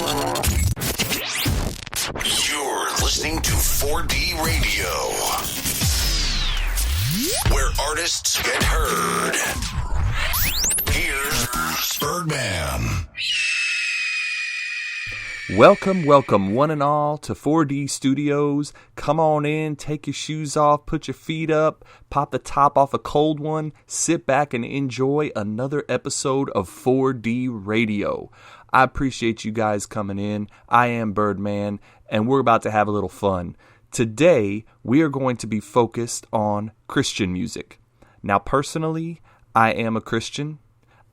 You're listening to 4D Radio, where artists get heard. Here's Birdman. Welcome, one and all, to 4D Studios. Come on in, take your shoes off, put your feet up, pop the top off a cold one, sit back and enjoy another episode of 4D Radio. I appreciate you guys coming in. I am Birdman, and we're about to have a little fun. Today, we are going to be focused on Christian music. Now, personally, I am a Christian.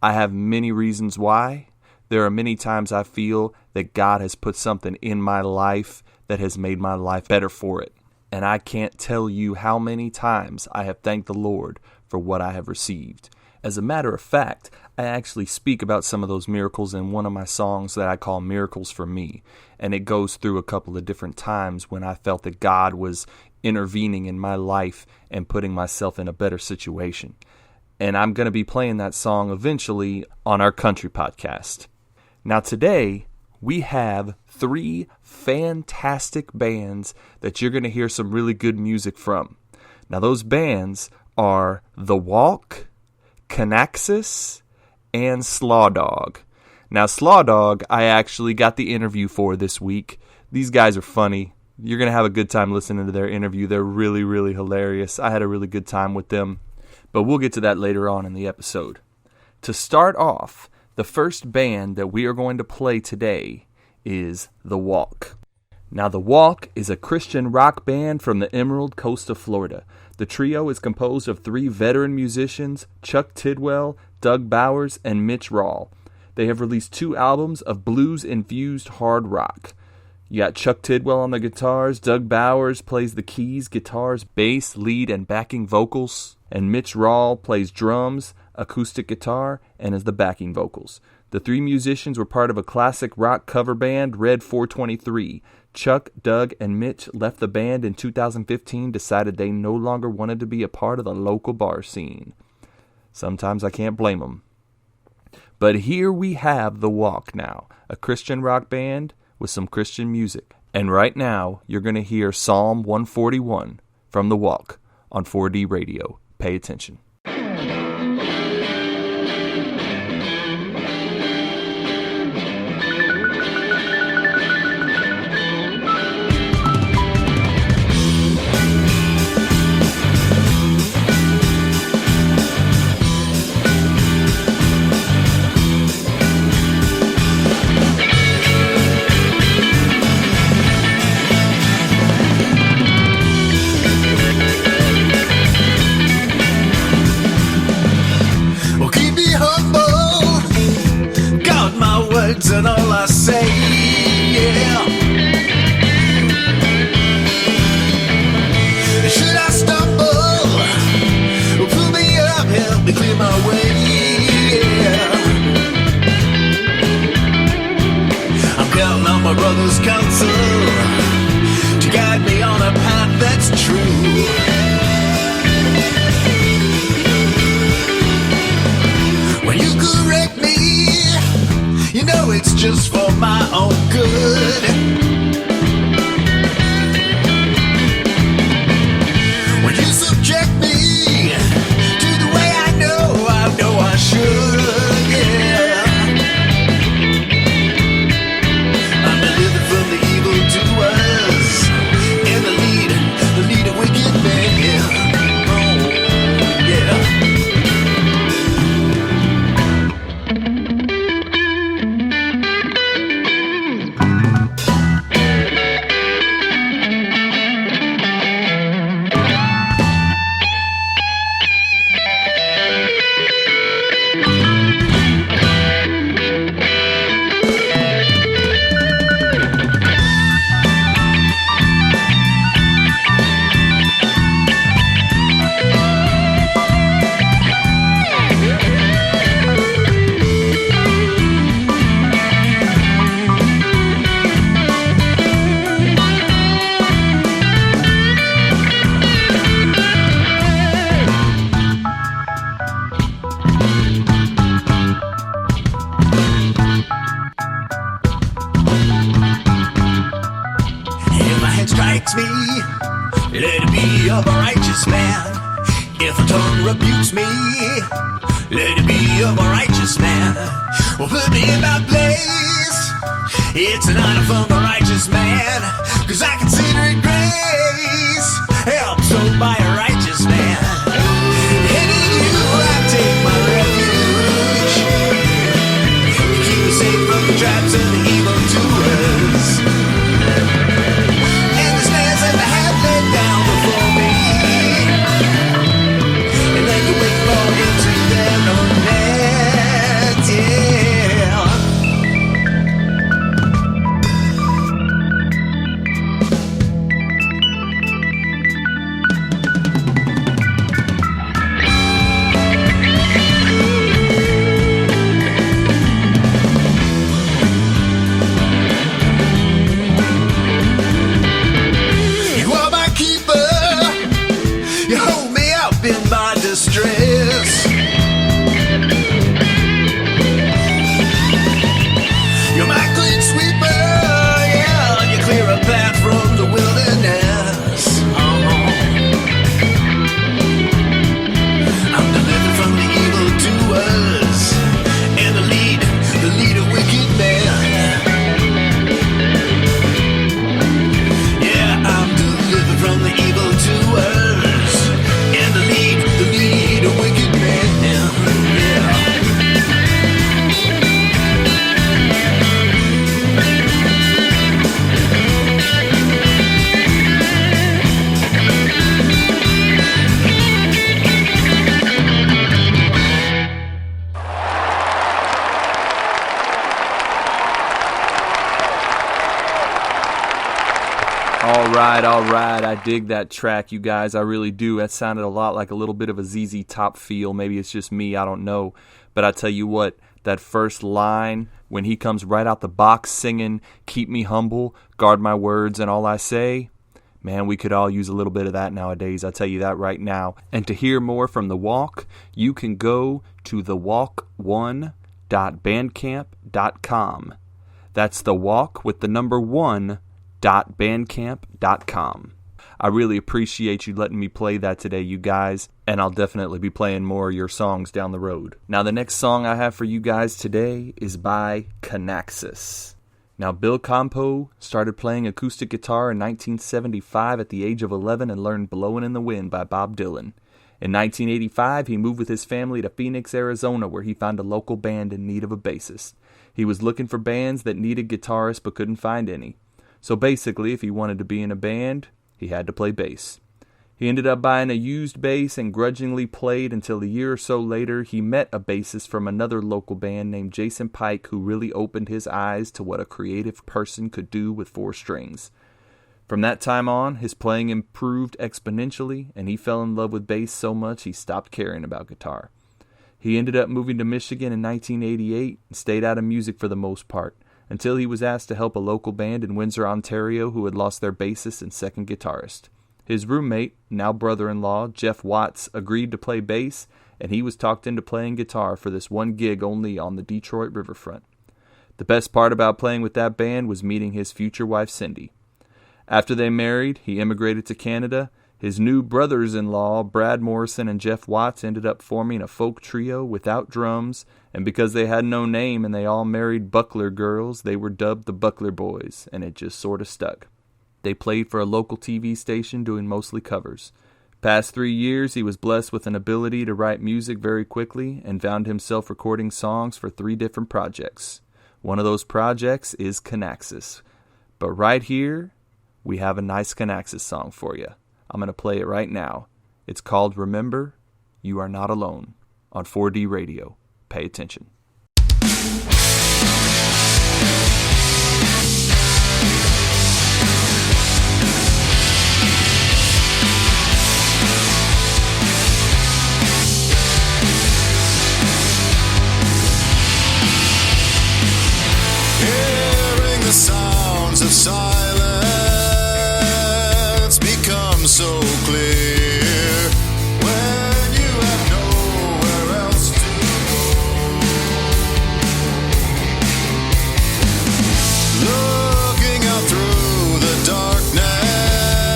I have many reasons why. There are many times I feel that God has put something in my life that has made my life better for it. And I can't tell you how many times I have thanked the Lord for what I have received. As a matter of fact, I actually speak about some of those miracles in one of my songs that I call Miracles for Me. And it goes through a couple of different times when I felt that God was intervening in my life and putting myself in a better situation. And I'm going to be playing that song eventually on our country podcast. Now today, we have 3 fantastic bands that you're going to hear some really good music from. Now those bands are The Walk, Kinaxis, and Slawdog. Now Slawdog, I actually got the interview for this week. These guys are funny. You're going to have a good time listening to their interview. They're really, really hilarious. I had a really good time with them, but we'll get to that later on in the episode. To start off, the first band that we are going to play today is The Walk. Now, The Walk is a Christian rock band from the Emerald Coast of Florida. The trio is composed of 3 veteran musicians, Chuck Tidwell, Doug Bowers, and Mitch Rawl. They have released 2 albums of blues-infused hard rock. You got Chuck Tidwell on the guitars, Doug Bowers plays the keys, guitars, bass, lead, and backing vocals, and Mitch Rawl plays drums, acoustic guitar, and is the backing vocals. The 3 musicians were part of a classic rock cover band, Red 423. Chuck, Doug, and Mitch left the band in 2015, decided they no longer wanted to be a part of the local bar scene. Sometimes I can't blame them. But here we have The Walk now, a Christian rock band with some Christian music. And right now, you're going to hear Psalm 141 from The Walk on 4D Radio. Pay attention. And all I say, yeah. Should I stumble, pull me up, help me clear my way, yeah. I'm counting on my brother's counsel to guide me on a path that's true. When you correct me, you know it's just for my own good. When you subject me to the way I know I should, yeah. I'm delivered from the evildoers and the lead of wicked men, yeah. Oh, yeah. me, let it be of a righteous man. If a tongue rebukes me, let it be of a righteous man. Well, put me in my place. It's an honor from a righteous man, 'cause I consider it grace, help so by a righteous man. And in you I take my refuge. You keep me safe from the traps of the evildoers, and the snares that I have laid down before me, and let the wind fall into their own nets, yeah. You are my keeper. You hold me up in my distress. You're my clean sweeper, yeah. You clear a path from the wilderness. I'm delivered from the evildoers and the lead of wicked men. Yeah, I'm delivered from the evildoers and the lead of wicked men. Yeah. All right. I dig that track, you guys. I really do. That sounded a lot like a little bit of a ZZ Top feel. Maybe it's just me. I don't know. But I tell you what, that first line, when he comes right out the box singing, "Keep me humble, guard my words, and all I say," man, we could all use a little bit of that nowadays. I tell you that right now. And to hear more from The Walk, you can go to thewalk1.bandcamp.com. That's The Walk with the number 1.bandcamp.com. I really appreciate you letting me play that today, you guys, and I'll definitely be playing more of your songs down the road. Now, the next song I have for you guys today is by Kinaxis. Now, Bill Campo started playing acoustic guitar in 1975 at the age of 11 and learned Blowin' in the Wind by Bob Dylan. In 1985, he moved with his family to Phoenix, Arizona, where he found a local band in need of a bassist. He was looking for bands that needed guitarists but couldn't find any. So basically, if he wanted to be in a band, he had to play bass. He ended up buying a used bass and grudgingly played until a year or so later he met a bassist from another local band named Jason Pike, who really opened his eyes to what a creative person could do with 4 strings. From that time on, his playing improved exponentially, and he fell in love with bass so much he stopped caring about guitar. He ended up moving to Michigan in 1988 and stayed out of music for the most part, until he was asked to help a local band in Windsor, Ontario, who had lost their bassist and second guitarist. His roommate, now brother-in-law, Jeff Watts, agreed to play bass, and he was talked into playing guitar for this one gig only on the Detroit riverfront. The best part about playing with that band was meeting his future wife, Cindy. After they married, he immigrated to Canada. His new brothers-in-law, Brad Morrison and Jeff Watts, ended up forming a folk trio without drums, and because they had no name and they all married Buckler girls, they were dubbed the Buckler Boys, and it just sort of stuck. They played for a local TV station doing mostly covers. Past 3 years, he was blessed with an ability to write music very quickly and found himself recording songs for 3 different projects. One of those projects is Kinaxis. But right here, we have a nice Kinaxis song for you. I'm going to play it right now. It's called Remember, You Are Not Alone on 4D Radio. Pay attention. Hearing the sounds of silence become so clear when you have nowhere else to go. Looking out through the darkness,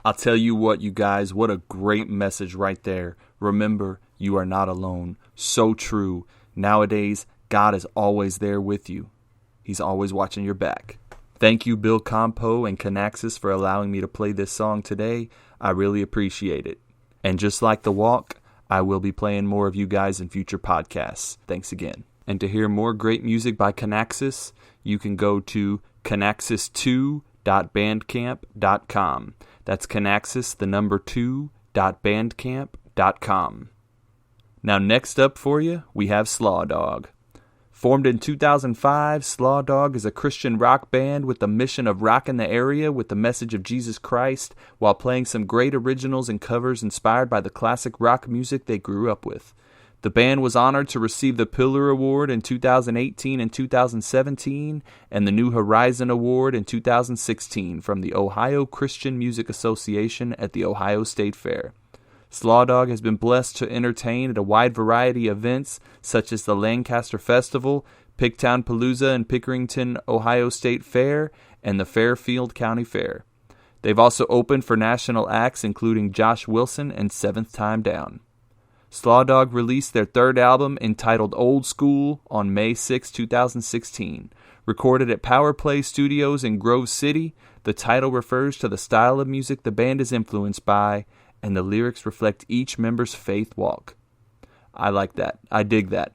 I'll tell you what, you guys, what a great message right there. Remember, you are not alone. So true. Nowadays, God is always there with you. He's always watching your back. Thank you, Bill Compo and Kinaxis, for allowing me to play this song today. I really appreciate it. And just like the walk, I will be playing more of you guys in future podcasts. Thanks again. And to hear more great music by Kinaxis, you can go to kinaxis2.bandcamp.com. That's Kinaxis, the number 2.bandcamp.com. Now, next up for you, we have Slawdog. Formed in 2005, Slawdog is a Christian rock band with the mission of rocking the area with the message of Jesus Christ while playing some great originals and covers inspired by the classic rock music they grew up with. The band was honored to receive the Pillar Award in 2018 and 2017 and the New Horizon Award in 2016 from the Ohio Christian Music Association at the Ohio State Fair. Slawdog has been blessed to entertain at a wide variety of events such as the Lancaster Festival, Pigtown Palooza and Pickerington Ohio State Fair, and the Fairfield County Fair. They've also opened for national acts including Josh Wilson and Seventh Time Down. Slawdog released their third album entitled Old School on May 6, 2016. Recorded at Power Play Studios in Grove City, the title refers to the style of music the band is influenced by, and the lyrics reflect each member's faith walk. I like that. I dig that.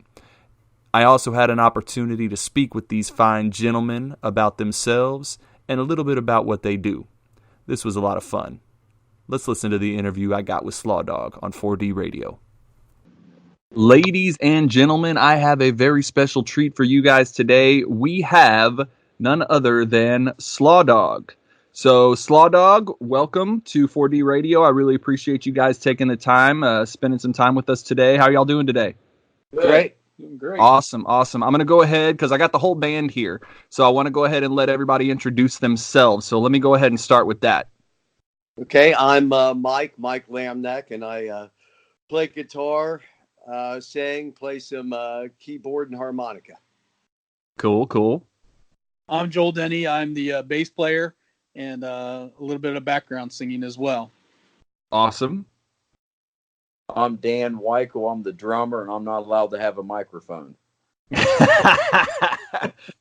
I also had an opportunity to speak with these fine gentlemen about themselves and a little bit about what they do. This was a lot of fun. Let's listen to the interview I got with Slawdog on 4D Radio. Ladies and gentlemen, I have a very special treat for you guys today. We have none other than Slawdog. So, Slawdog, welcome to 4D Radio. I really appreciate you guys taking the time, spending some time with us today. How are y'all doing today? Great. Doing great. Awesome. I'm going to go ahead, because I got the whole band here, so I want to go ahead and let everybody introduce themselves. So let me go ahead and start with that. Okay, I'm Mike Lamneck, and I play guitar, sing, play some keyboard and harmonica. Cool. I'm Joel Denny. I'm the bass player and a little bit of background singing as well. Awesome. I'm Dan Weichel. I'm the drummer, and I'm not allowed to have a microphone.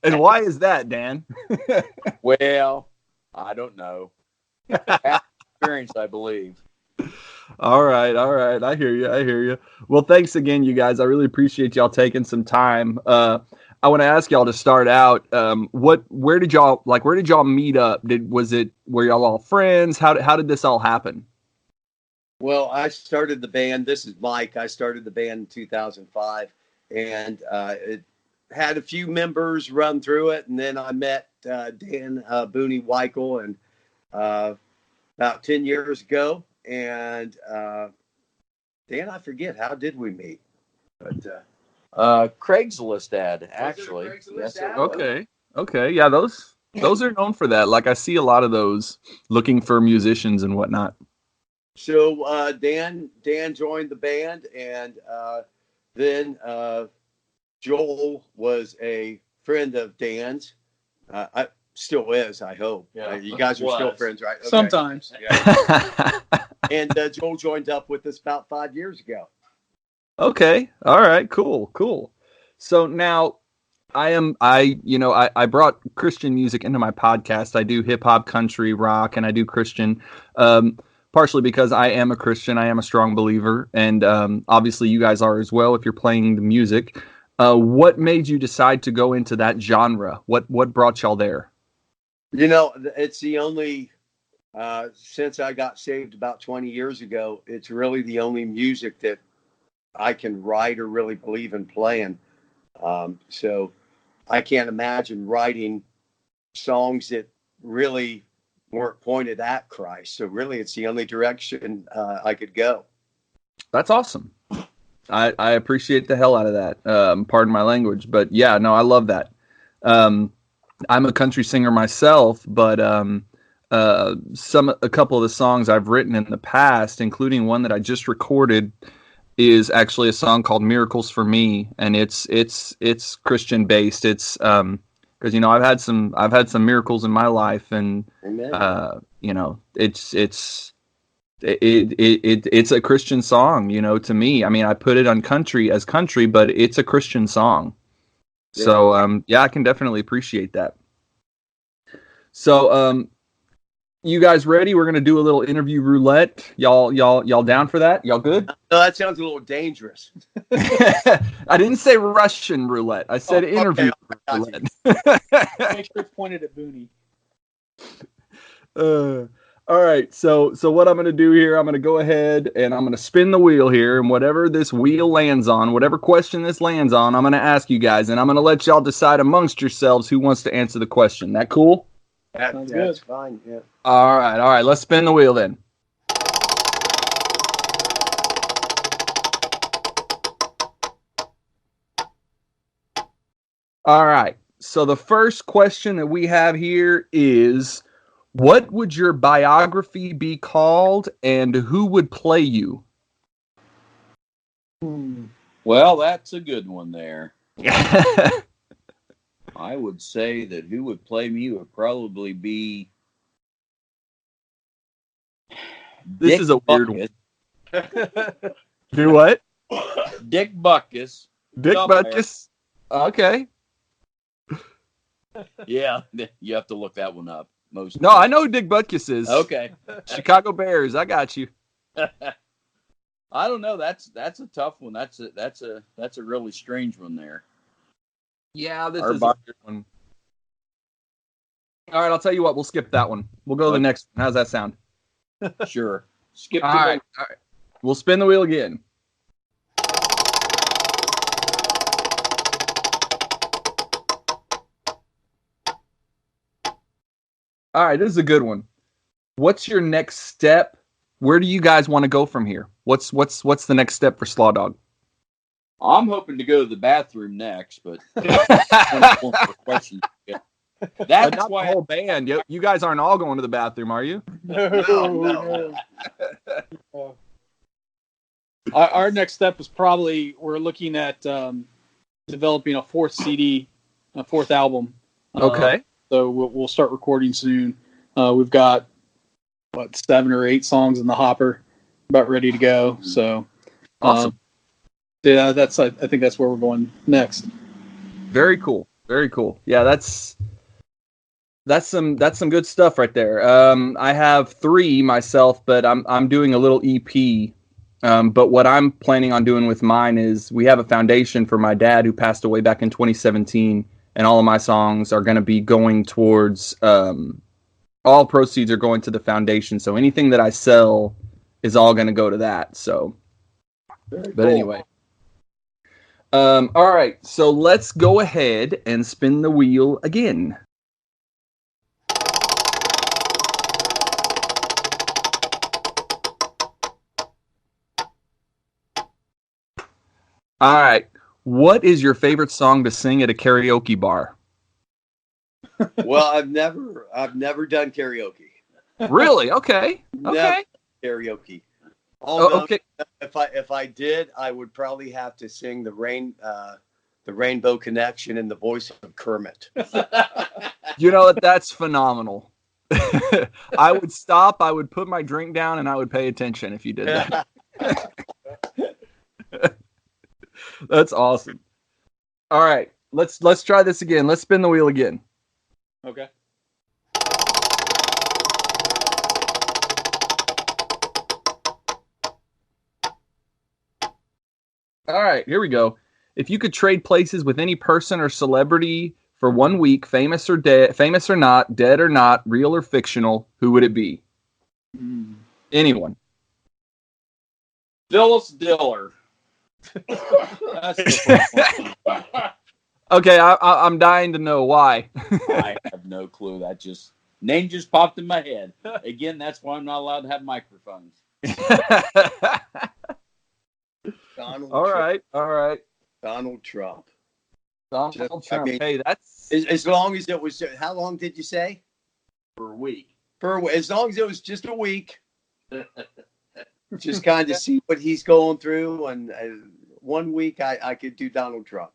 And why is that, Dan? Well, I don't know. Past experience, I believe. All right. I hear you. Well, thanks again, you guys. I really appreciate y'all taking some time. I want to ask y'all to start out. Where did y'all meet up? Were y'all all friends? How did this all happen? Well, I started the band. This is Mike. I started the band in 2005, and it had a few members run through it, and then I met Dan Booney Weichel and about 10 years ago. And Dan, I forget, how did we meet? But Craigslist ad, actually. Craigslist ad? Okay. Yeah, those are known for that. Like, I see a lot of those looking for musicians and whatnot. So Dan joined the band, and then Joel was a friend of Dan's. I still is, I hope. Yeah, you guys are still friends, right? Okay. Sometimes. Yeah. And Joel joined up with us about 5 years ago. Okay. All right. Cool. So now I brought Christian music into my podcast. I do hip hop, country, rock, and I do Christian, partially because I am a Christian. I am a strong believer. And obviously you guys are as well if you're playing the music. What made you decide to go into that genre? What brought y'all there? It's the only, since I got saved about 20 years ago, it's really the only music that I can write or really believe in playing. So I can't imagine writing songs that really weren't pointed at Christ. So really, it's the only direction I could go. That's awesome. I appreciate the hell out of that. Pardon my language, but yeah, no, I love that. I'm a country singer myself, but a couple of the songs I've written in the past, including one that I just recorded, is actually a song called "Miracles for Me," and it's Christian based. It's because I've had some miracles in my life, and it's It's a Christian song, to me. I mean, I put it on country, but it's a Christian song. Yeah. So, I can definitely appreciate that. So, you guys ready? We're going to do a little interview roulette. Y'all down for that? Y'all good? No, that sounds a little dangerous. I didn't say Russian roulette. I said interview roulette. Make sure it's pointed at Booney. All right, so what I'm going to do here, I'm going to go ahead and I'm going to spin the wheel here, and whatever this wheel lands on, whatever question this lands on, I'm going to ask you guys, and I'm going to let y'all decide amongst yourselves who wants to answer the question. That cool? Sounds That's good. fine, yeah. All right, let's spin the wheel then. All right, so the first question that we have here is, what would your biography be called, and who would play you? Well, that's a good one there. I would say that who would play me would probably be This Dick is a weird one. Butkus. Do what? Dick Butkus. Dick Somewhere. Butkus? Okay. Yeah, you have to look that one up. No, I know who Dick Butkus is. Okay. Chicago Bears. I got you. I don't know. That's a tough one. That's a really strange one there. Yeah, this Our is a weird one. All right, I'll tell you what. We'll skip that one. We'll go to the next one. How's that sound? Sure. Skip. All right. We'll spin the wheel again. All right, this is a good one. What's your next step? Where do you guys want to go from here? What's the next step for Slawdog? I'm hoping to go to the bathroom next, but that's Not why the whole band. You guys aren't all going to the bathroom, are you? No. Our next step is probably we're looking at developing a fourth CD, a fourth album. Okay. So we'll start recording soon. We've got 7 or 8 songs in the hopper, about ready to go. So Awesome. Yeah, I think that's where we're going next. Very cool. Very cool. Yeah, that's some good stuff right there. I have 3 myself, but I'm doing a little EP. But what I'm planning on doing with mine is we have a foundation for my dad who passed away back in 2017, and all of my songs are going to be going towards all proceeds are going to the foundation. So anything that I sell is all going to go to that. So, but anyway. All right, so let's go ahead and spin the wheel again. All right, what is your favorite song to sing at a karaoke bar? Well, I've never done karaoke. Really? Okay. Okay. Never karaoke. Although, okay. if I did, I would probably have to sing the Rainbow Connection in the voice of Kermit. You know what? That's phenomenal. I would stop, I would put my drink down, and I would pay attention if you did that. That's awesome. All right, let's try this again. Let's spin the wheel again. Okay. All right, here we go. If you could trade places with any person or celebrity for 1 week, famous or not, dead or not, real or fictional, who would it be? Anyone. Phyllis Diller. That's the first one. Okay, I'm dying to know why. I have no clue. That name just popped in my head. Again, that's why I'm not allowed to have microphones. All right. Donald Trump. Donald Trump. I mean, hey, that's as long as it was. How long did you say? For a week. As long as it was just a week. Just kind of see what he's going through, and 1 week I could do Donald Trump.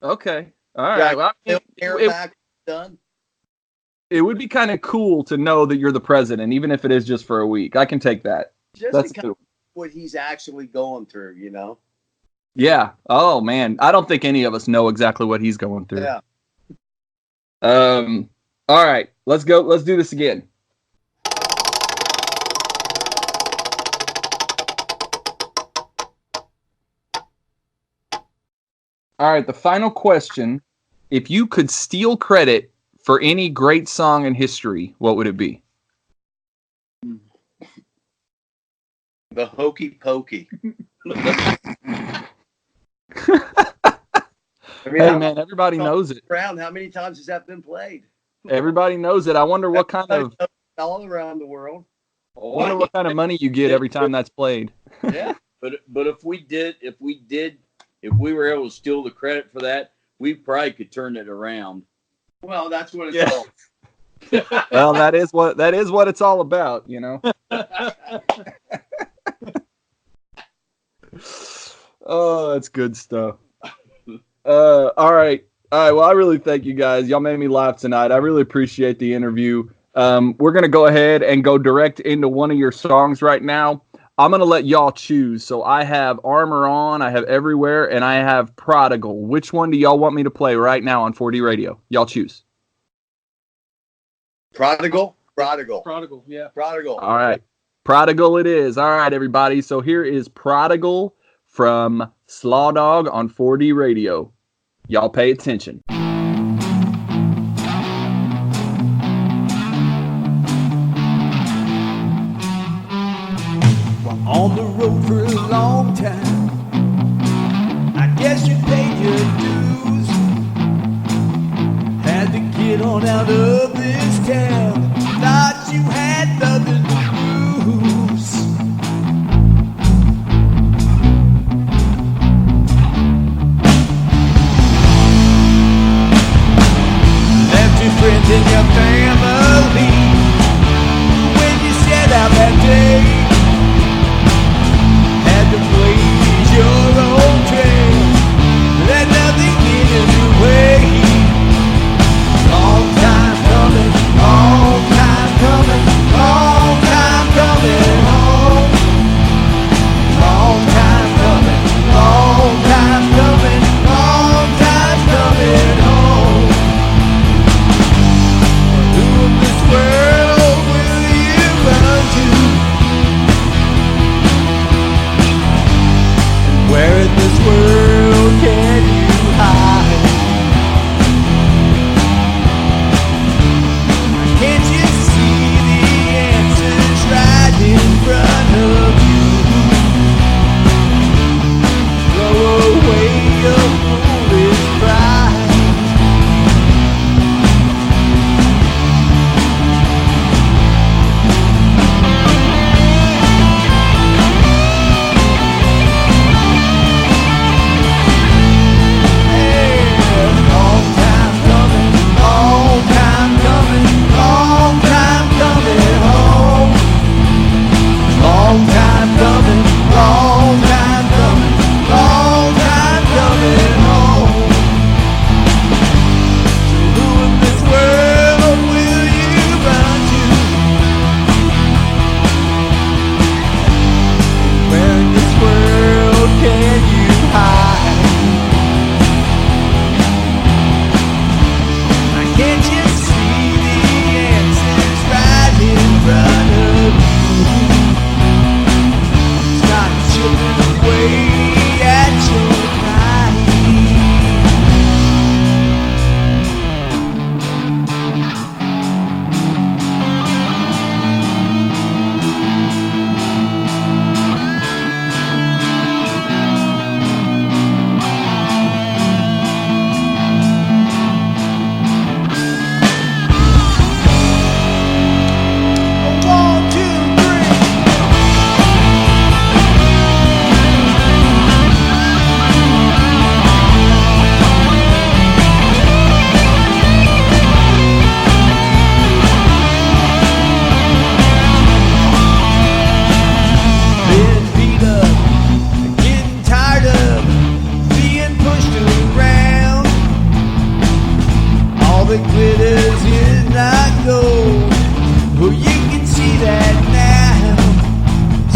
okay. All right. Well, Done. it would be kind of cool to know that you're the president, even if it is just for a week. I can take that. Just That's to kind good. of what he's actually going through, you know? Yeah. Oh man, I don't think any of us know exactly what he's going through. Yeah. All right, let's go. Let's do this again. All right, the final question. If you could steal credit for any great song in history, what would it be? The Hokey Pokey. I mean, Hey man, everybody knows it. around, how many times has that been played? Everybody knows it. I wonder what kind of all around the world. money you get every time that's played. Yeah. But if we were able to steal the credit for that, we probably could turn it around. Well, that's what it's all. Well, that is what it's all about, you know. Oh, that's good stuff. All right. Well, I really thank you guys. Y'all made me laugh tonight. I really appreciate the interview. We're going to go ahead and go direct into one of your songs right now. I'm going to let y'all choose. So I have Armor On, I have Everywhere, and I have Prodigal. Which one do y'all want me to play right now on 4D Radio? Y'all choose. Prodigal. Yeah. Prodigal. All right. Prodigal it is. All right, everybody. So here is Prodigal from Slawdog on 4D Radio. Y'all pay attention. On the road for a long time, I guess you paid your dues. Had to get on out of this town. Thought you had nothing to lose. Left your friends and your family when you set out that day. To blaze your own trail, let nothing get in your way. Long time coming, long time coming, long time coming home. Long time coming, long time coming, long time coming home. Who in this world will you run to? Where in this world can you hide? Can't you see the answers right in front of you? Throw away your foolish pride.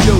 So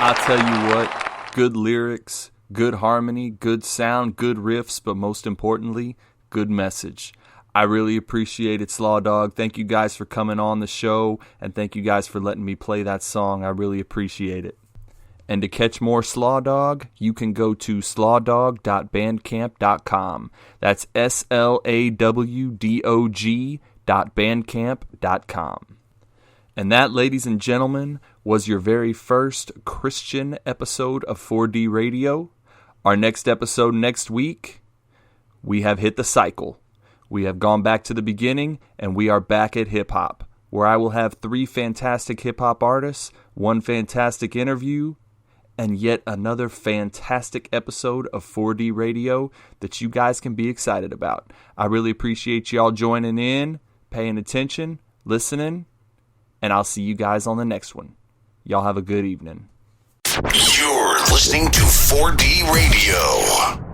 I'll tell you what, good lyrics, good harmony, good sound, good riffs, but most importantly, good message. I really appreciate it, Slawdog. Thank you guys for coming on the show, and thank you guys for letting me play that song. I really appreciate it. And to catch more Slawdog, you can go to slawdog.bandcamp.com. That's slawdog.bandcamp.com. And that, ladies and gentlemen, was your very first Christian episode of 4D Radio. Our next episode next week, we have hit the cycle. We have gone back to the beginning, and we are back at hip-hop, where I will have 3 fantastic hip-hop artists, 1 fantastic interview, and yet another fantastic episode of 4D Radio that you guys can be excited about. I really appreciate y'all joining in, paying attention, listening, and I'll see you guys on the next one. Y'all have a good evening. You're listening to 4D Radio.